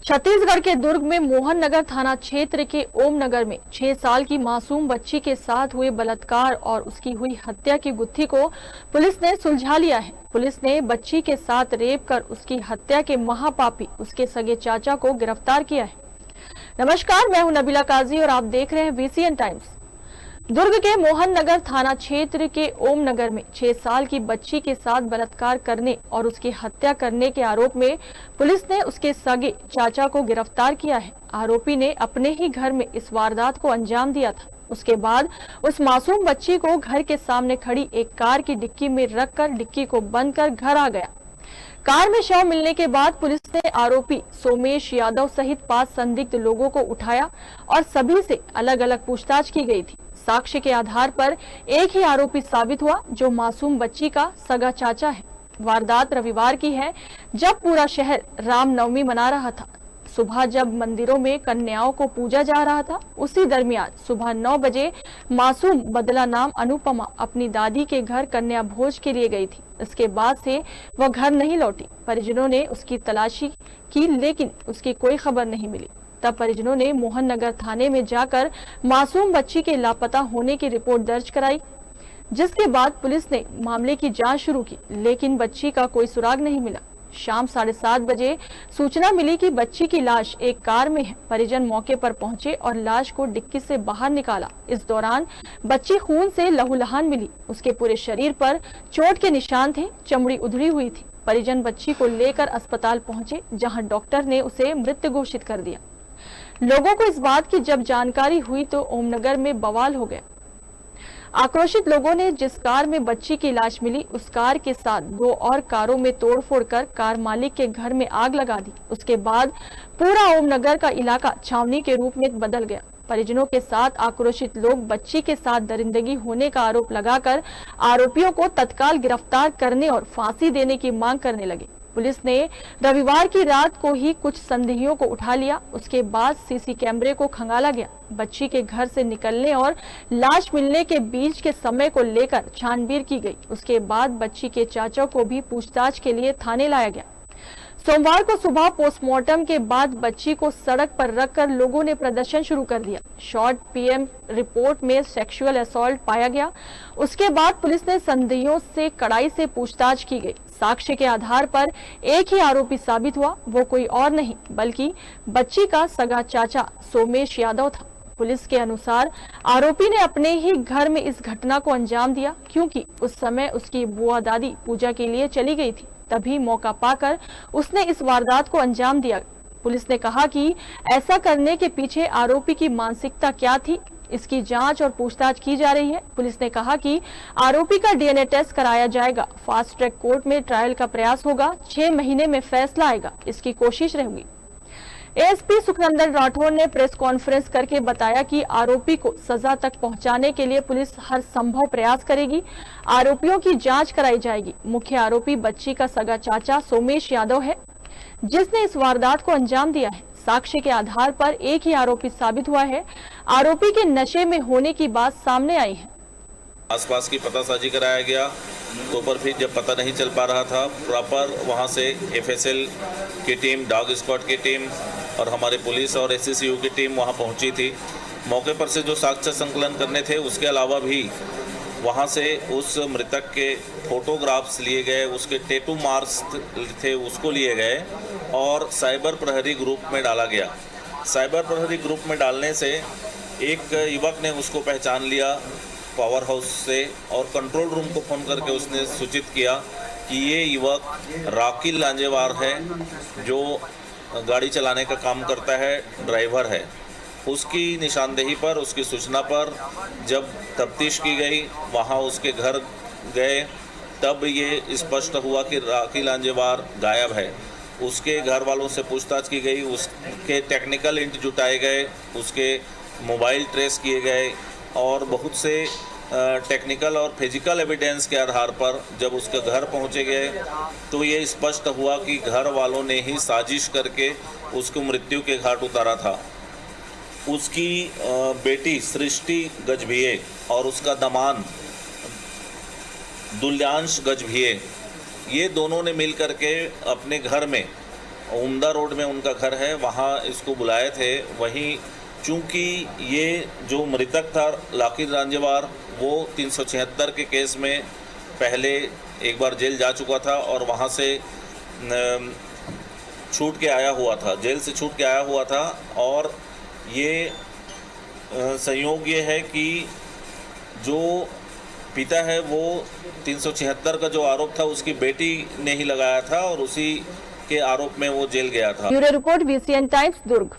छत्तीसगढ़ के दुर्ग में मोहन नगर थाना क्षेत्र के ओम नगर में 6 साल की मासूम बच्ची के साथ हुए बलात्कार और उसकी हुई हत्या की गुत्थी को पुलिस ने सुलझा लिया है। पुलिस ने बच्ची के साथ रेप कर उसकी हत्या के महापापी उसके सगे चाचा को गिरफ्तार किया है। नमस्कार, मैं हूं नबीला काजी और आप देख रहे हैं वीसीएन टाइम्स। दुर्ग के मोहन नगर थाना क्षेत्र के ओम नगर में 6 साल की बच्ची के साथ बलात्कार करने और उसकी हत्या करने के आरोप में पुलिस ने उसके सगे चाचा को गिरफ्तार किया है। आरोपी ने अपने ही घर में इस वारदात को अंजाम दिया था। उसके बाद उस मासूम बच्ची को घर के सामने खड़ी एक कार की डिक्की में रखकर डिक्की को बंद कर घर आ गया। कार में शव मिलने के बाद पुलिस ने आरोपी सोमेश यादव सहित 5 संदिग्ध लोगों को उठाया और सभी से अलग अलग पूछताछ की गई थी। साक्ष्य के आधार पर एक ही आरोपी साबित हुआ जो मासूम बच्ची का सगा चाचा है। वारदात रविवार की है, जब पूरा शहर रामनवमी मना रहा था। सुबह जब मंदिरों में कन्याओं को पूजा जा रहा था, उसी दरमियान सुबह 9 बजे मासूम बदला नाम अनुपमा अपनी दादी के घर कन्या भोज के लिए गई थी। इसके बाद से वह घर नहीं लौटी। परिजनों ने उसकी तलाशी की, लेकिन उसकी कोई खबर नहीं मिली। तब परिजनों ने मोहन नगर थाने में जाकर मासूम बच्ची के लापता होने की रिपोर्ट दर्ज कराई, जिसके बाद पुलिस ने मामले की जांच शुरू की, लेकिन बच्ची का कोई सुराग नहीं मिला। शाम 7:30 बजे सूचना मिली कि बच्ची की लाश एक कार में है। परिजन मौके पर पहुंचे और लाश को डिक्की से बाहर निकाला। इस दौरान बच्ची खून से लहूलुहान मिली। उसके पूरे शरीर पर चोट के निशान थे, चमड़ी उधड़ी हुई थी। परिजन बच्ची को लेकर अस्पताल पहुंचे, जहां डॉक्टर ने उसे मृत घोषित कर दिया। लोगों को इस बात की जब जानकारी हुई तो ओमनगर में बवाल हो गया। आक्रोशित लोगों ने जिस कार में बच्ची की लाश मिली, उस कार के साथ 2 और कारों में तोड़फोड़ कर कार मालिक के घर में आग लगा दी। उसके बाद पूरा ओमनगर का इलाका छावनी के रूप में बदल गया। परिजनों के साथ आक्रोशित लोग बच्ची के साथ दरिंदगी होने का आरोप लगाकर आरोपियों को तत्काल गिरफ्तार करने और फांसी देने की मांग करने लगे। पुलिस ने रविवार की रात को ही कुछ संदेहियों को उठा लिया। उसके बाद सीसी कैमरे को खंगाला गया। बच्ची के घर से निकलने और लाश मिलने के बीच के समय को लेकर छानबीन की गई। उसके बाद बच्ची के चाचा को भी पूछताछ के लिए थाने लाया गया। सोमवार को सुबह पोस्टमार्टम के बाद बच्ची को सड़क पर रखकर लोगों ने प्रदर्शन शुरू कर दिया। शॉर्ट पीएम रिपोर्ट में सेक्सुअल असॉल्ट पाया गया। उसके बाद पुलिस ने संदेहियों से कड़ाई से पूछताछ की गई। साक्ष्य के आधार पर एक ही आरोपी साबित हुआ, वो कोई और नहीं बल्कि बच्ची का सगा चाचा सोमेश यादव था। पुलिस के अनुसार आरोपी ने अपने ही घर में इस घटना को अंजाम दिया, क्योंकि उस समय उसकी बुआ दादी पूजा के लिए चली गई थी। तभी मौका पाकर उसने इस वारदात को अंजाम दिया। पुलिस ने कहा कि ऐसा करने के पीछे आरोपी की मानसिकता क्या थी, इसकी जांच और पूछताछ की जा रही है। पुलिस ने कहा कि आरोपी का डीएनए टेस्ट कराया जाएगा। फास्ट ट्रैक कोर्ट में ट्रायल का प्रयास होगा। 6 महीने में फैसला आएगा, इसकी कोशिश रहेगी। एएसपी सुखनंदन राठौर ने प्रेस कॉन्फ्रेंस करके बताया कि आरोपी को सजा तक पहुंचाने के लिए पुलिस हर संभव प्रयास करेगी। आरोपियों की जांच कराई जाएगी। मुख्य आरोपी बच्ची का सगा चाचा सोमेश यादव है, जिसने इस वारदात को अंजाम दिया है। साक्ष्य के आधार पर एक ही आरोपी साबित हुआ है। आरोपी के नशे में होने की बात सामने आई है। आसपास की पतासाजी कराया गया, तो पर फिर जब पता नहीं चल पा रहा था प्रॉपर, वहां से एफएसएल की टीम, डॉग स्क्वाड की टीम और हमारे पुलिस और एसएसयू की टीम वहां पहुंची थी। मौके पर से जो साक्ष्य संकलन करने थे, उसके अलावा भी वहां से उस मृतक के फोटोग्राफ्स लिए गए, उसके टैटू मार्क्स थे उसको लिए गए और साइबर प्रहरी ग्रुप में डाला गया। साइबर प्रहरी ग्रुप में डालने से एक युवक ने उसको पहचान लिया पावर हाउस से और कंट्रोल रूम को फ़ोन करके उसने सूचित किया कि ये युवक राकिल लांजेवार है, जो गाड़ी चलाने का काम करता है, ड्राइवर है। उसकी निशानदेही पर, उसकी सूचना पर जब तफ्तीश की गई, वहाँ उसके घर गए, तब ये स्पष्ट हुआ कि राकिल लांजेवार गायब है। उसके घर वालों से पूछताछ की गई, उसके टेक्निकल इंट जुटाए गए, उसके मोबाइल ट्रेस किए गए और बहुत से टेक्निकल और फिजिकल एविडेंस के आधार पर जब उसके घर पहुंचे गए तो ये स्पष्ट हुआ कि घर वालों ने ही साजिश करके उसको मृत्यु के घाट उतारा था। उसकी बेटी सृष्टि गजभिये और उसका दमाद दुल्यांश गजभिये, ये दोनों ने मिल करके अपने घर में उम्दा रोड में उनका घर है, वहाँ इसको बुलाए थे। वहीं चूंकि ये जो मृतक था लाकिर रांझेवार, वो 376 के केस में पहले एक बार जेल जा चुका था और वहाँ से छूट के आया हुआ था, जेल से छूट के आया हुआ था। और ये संयोग ये है कि जो पिता है वो 376 का जो आरोप था उसकी बेटी ने ही लगाया था और उसी के आरोप में वो जेल गया था। ब्यूरो रिपोर्ट, VCN टाइम्स, दुर्ग।